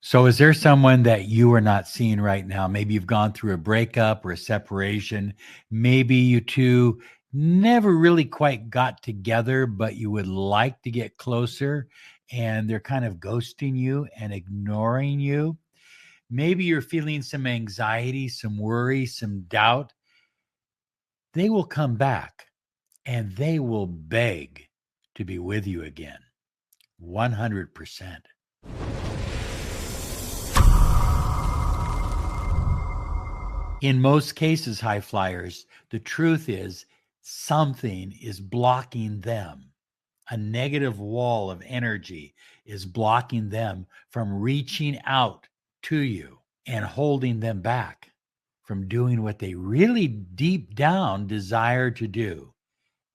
So is there someone that you are not seeing right now? Maybe you've gone through a breakup or a separation. Maybe you two never really quite got together, but you would like to get closer and they're kind of ghosting you and ignoring you. Maybe you're feeling some anxiety, some worry, some doubt. They will come back and they will beg to be with you again. 100%. In most cases, high flyers, the truth is something is blocking them. A negative wall of energy is blocking them from reaching out to you and holding them back from doing what they really deep down desire to do,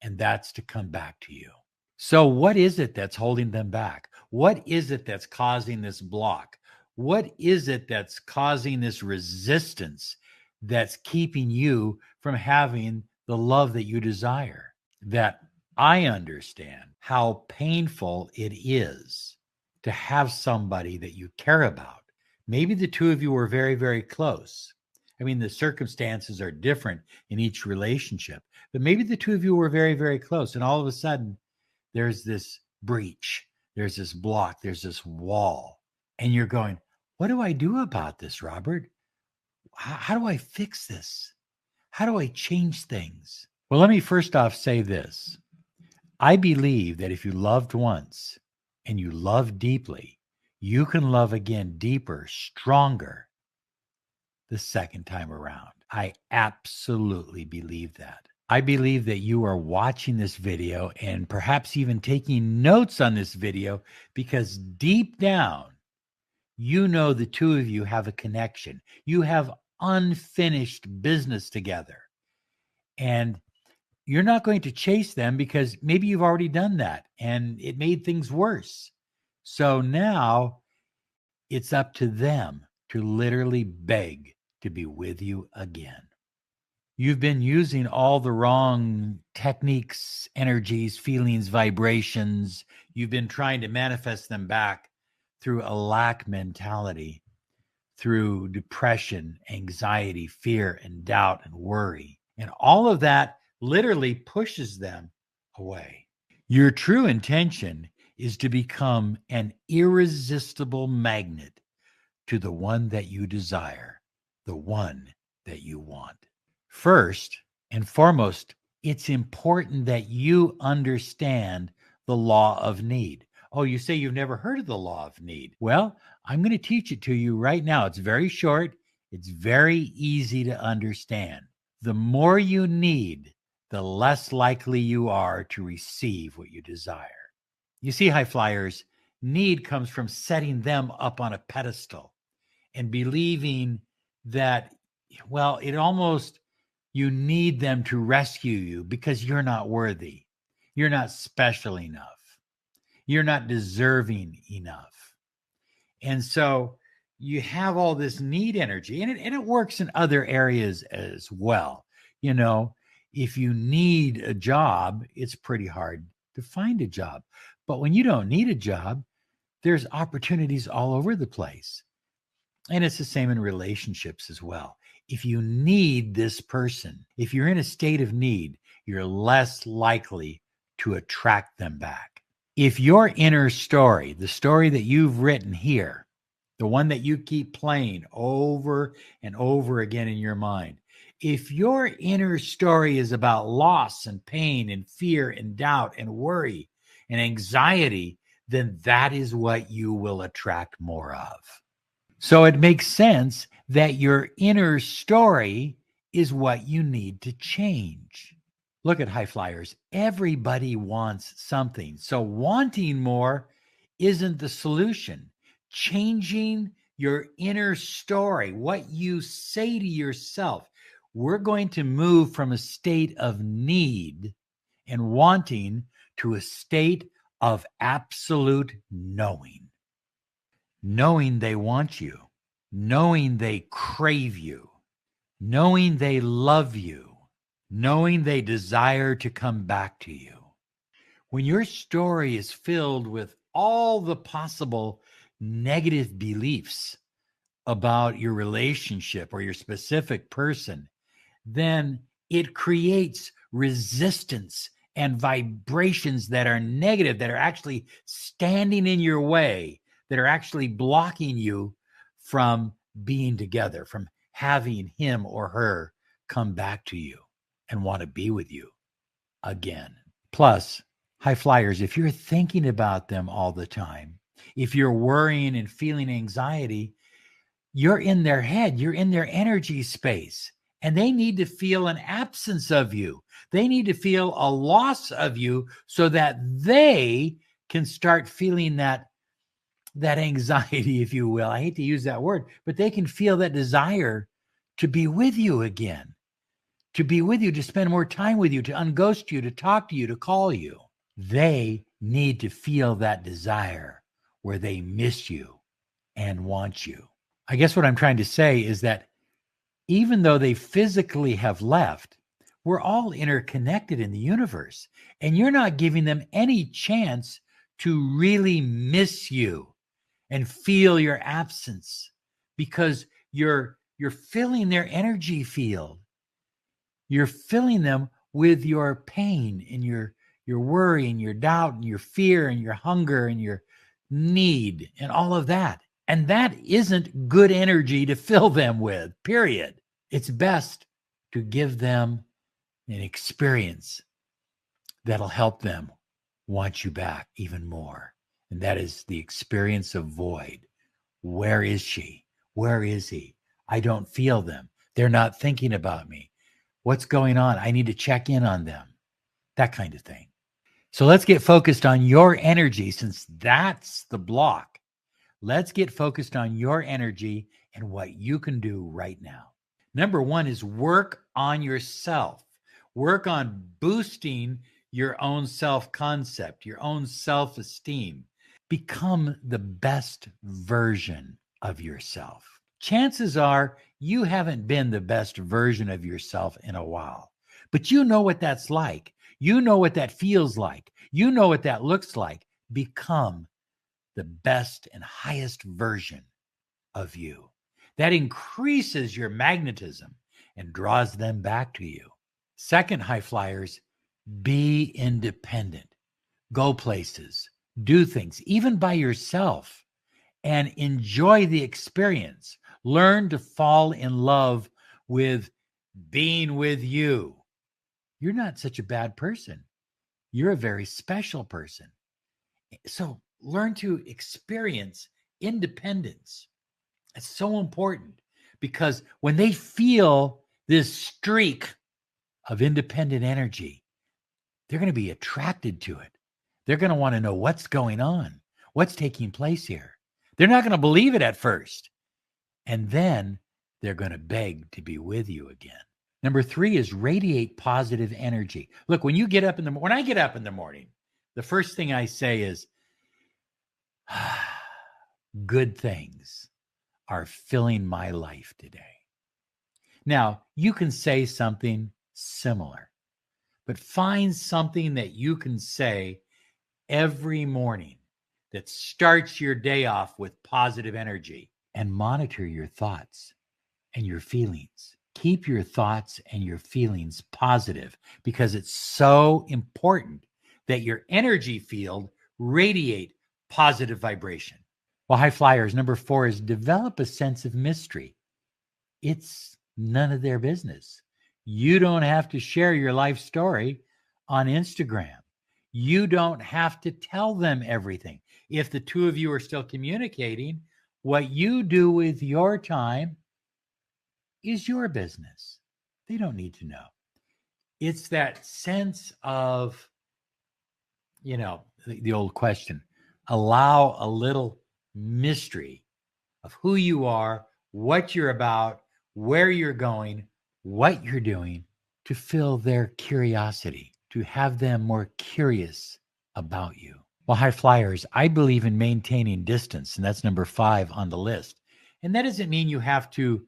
and that's to come back to you. So, what is it that's holding them back? What is it that's causing this block? What is it that's causing this resistance that's keeping you from having the love that you desire? That I understand how painful it is to have somebody that you care about. Maybe the two of you were very, very close. I mean, the circumstances are different in each relationship, but maybe the two of you were very, very close. And all of a sudden, there's this breach, there's this block, there's this wall. And you're going, what do I do about this, Robert? How do I fix this? How do I change things? Well, let me first off say this. I believe that if you loved once and you love deeply, you can love again deeper, stronger the second time around. I absolutely believe that. I believe that you are watching this video and perhaps even taking notes on this video because deep down, you know the two of you have a connection. You have unfinished business together. And you're not going to chase them because maybe you've already done that and it made things worse. So now it's up to them to literally beg to be with you again. You've been using all the wrong techniques, energies, feelings, vibrations. You've been trying to manifest them back through a lack mentality, through depression, anxiety, fear, and doubt and worry. And all of that literally pushes them away. Your true intention is to become an irresistible magnet to the one that you desire, the one that you want. First and foremost, it's important that you understand the law of need. Oh, you say you've never heard of the law of need. Well, I'm going to teach it to you right now. It's very short. It's very easy to understand. The more you need, the less likely you are to receive what you desire. You see, high flyers, need comes from setting them up on a pedestal and believing that, well, it almost, you need them to rescue you because you're not worthy. You're not special enough. You're not deserving enough. And so you have all this need energy, and it works in other areas as well. You know, if you need a job, it's pretty hard to find a job. But when you don't need a job, there's opportunities all over the place. And it's the same in relationships as well. If you need this person, if you're in a state of need, you're less likely to attract them back. If your inner story, the story that you've written here, the one that you keep playing over and over again in your mind, if your inner story is about loss and pain and fear and doubt and worry and anxiety, then that is what you will attract more of. So it makes sense that your inner story is what you need to change. Look at high flyers. Everybody wants something. So wanting more isn't the solution. Changing your inner story, what you say to yourself. We're going to move from a state of need and wanting to a state of absolute knowing. Knowing they want you, knowing they crave you, knowing they love you, knowing they desire to come back to you. When your story is filled with all the possible negative beliefs about your relationship or your specific person, then it creates resistance and vibrations that are negative, that are actually standing in your way, that are actually blocking you from being together, from having him or her come back to you and want to be with you again. Plus, high flyers, if you're thinking about them all the time, if you're worrying and feeling anxiety, you're in their head, you're in their energy space, and they need to feel an absence of you. They need to feel a loss of you so that they can start feeling that anxiety, if you will. I hate to use that word, but they can feel that desire to be with you again, to be with you, to spend more time with you, to unghost you, to talk to you, to call you. They need to feel that desire where they miss you and want you. I guess what I'm trying to say is that even though they physically have left, we're all interconnected in the universe, and you're not giving them any chance to really miss you and feel your absence, because you're filling their energy field. You're filling them with your pain and your worry and your doubt and your fear and your hunger and your need and all of that. And that isn't good energy to fill them with, period. It's best to give them an experience that'll help them want you back even more. And that is the experience of void. Where is she? Where is he? I don't feel them. They're not thinking about me. What's going on? I need to check in on them. That kind of thing. So let's get focused on your energy, since that's the block. Let's get focused on your energy and what you can do right now. Number one is work on yourself. Work on boosting your own self-concept, your own self-esteem. Become the best version of yourself. Chances are you haven't been the best version of yourself in a while, but you know what that's like. You know what that feels like. You know what that looks like. Become the best and highest version of you. That increases your magnetism and draws them back to you. Second, high flyers, be independent. Go places, do things, even by yourself, and enjoy the experience. Learn to fall in love with being with you. You're not such a bad person. You're a very special person. So learn to experience independence. It's so important, because when they feel this streak of independent energy, they're going to be attracted to it. They're going to want to know what's going on, what's taking place here. They're not going to believe it at first. And then they're going to beg to be with you again. Number three is radiate positive energy. Look, when I get up in the morning, the first thing I say is, good things are filling my life today. Now, you can say something similar, but find something that you can say every morning that starts your day off with positive energy, and monitor your thoughts and your feelings. Keep your thoughts and your feelings positive, because it's so important that your energy field radiate positive vibration. Well, high flyers, number four is develop a sense of mystery. It's none of their business. You don't have to share your life story on Instagram. You don't have to tell them everything. If the two of you are still communicating, what you do with your time is your business. They don't need to know. It's that sense of, the old question, allow a little mystery of who you are, what you're about, where you're going, what you're doing, to fill their curiosity, to have them more curious about you. Well, high flyers, I believe in maintaining distance, and that's number 5 on the list. And that doesn't mean you have to,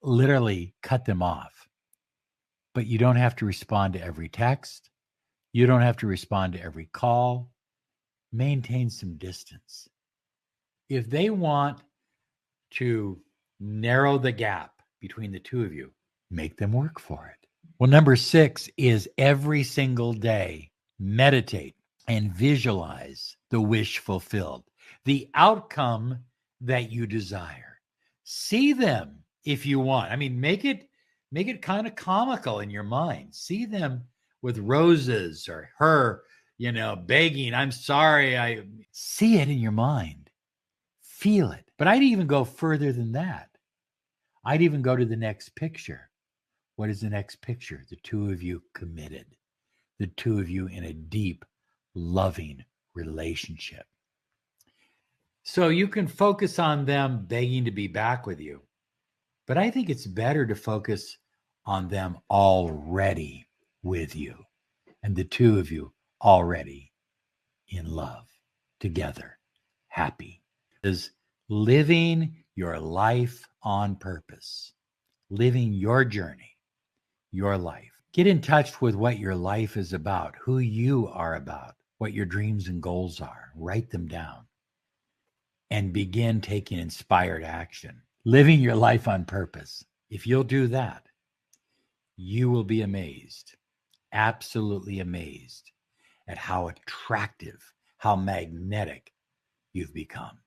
literally cut them off, but you don't have to respond to every text. You don't have to respond to every call. Maintain some distance. if they want to narrow the gap between the two of you, make them work for it. Well, number 6 is every single day, meditate and visualize the wish fulfilled, the outcome that you desire. See them if you want. I mean, make it kind of comical in your mind. See them with roses or her, begging, I'm sorry. I see it in your mind. Feel it. But I'd even go further than that. I'd even go to the next picture. What is the next picture? The two of you committed. The two of you in a deep, loving relationship. So you can focus on them begging to be back with you. But I think it's better to focus on them already with you and the two of you already in love together, happy. Is living your life on purpose, living your journey, your life. Get in touch with what your life is about, who you are about, what your dreams and goals are. Write them down and begin taking inspired action. Living your life on purpose. If you'll do that, you will be amazed, absolutely amazed at how attractive, how magnetic you've become.